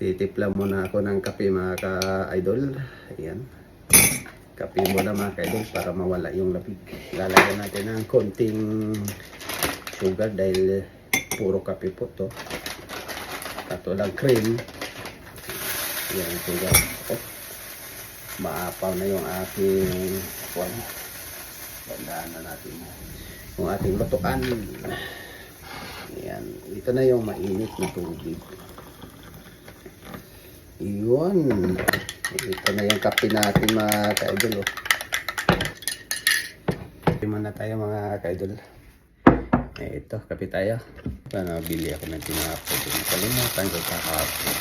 Titipla muna ako ng kape mga ka-idol. Ayan. Kape muna mga ka-idol para mawala yung lamig. Lalagyan natin ng konting sugar dahil puro kape po to. At walang cream. Ayan, sugar. Oh, maapaw na yung ating kwan. Tandaan na natin yung ating lutuan. Ayan. Ito na yung mainit na tubig. Iyon. Ito na yung kape natin mga ka-idol. Kape muna tayo mga ka-idol. Ito, kape tayo. Nabili ako ng tinapay. Kalimutan ko kahapon.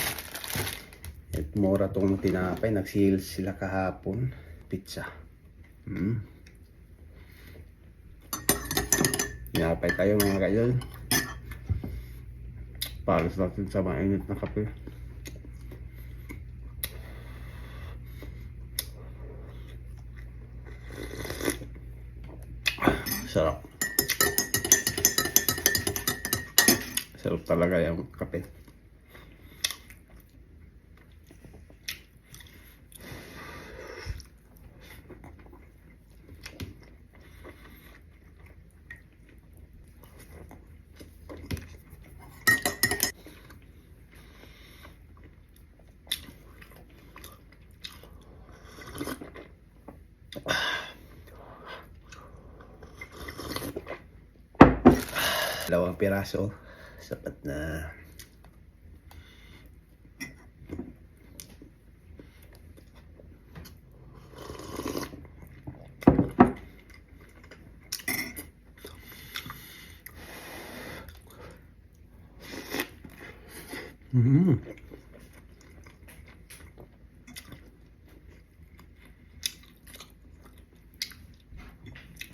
At mura tong tinapay. Nag-sale sila kahapon. Pizza. Tinapay tayo mga ka-idol. Palos natin sa mainit na kape. Sarap. Sarap talaga yung kape. Dalawang piraso, sapat na.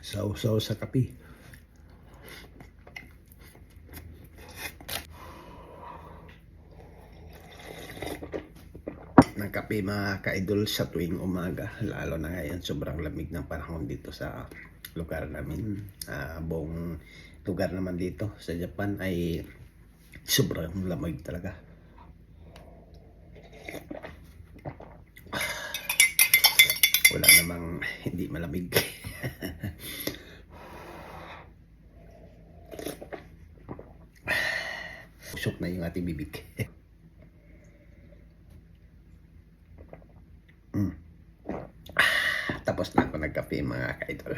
Sausaw sa kape. Ng kape mga ka-idol sa tuwing umaga, lalo na ngayon sobrang lamig ng panahon dito sa lugar namin. Buong lugar naman dito sa Japan ay sobrang lamig talaga. Wala namang hindi malamig. Usok na yung ating bibig. Tapos na ako nagkape mga ka-idol.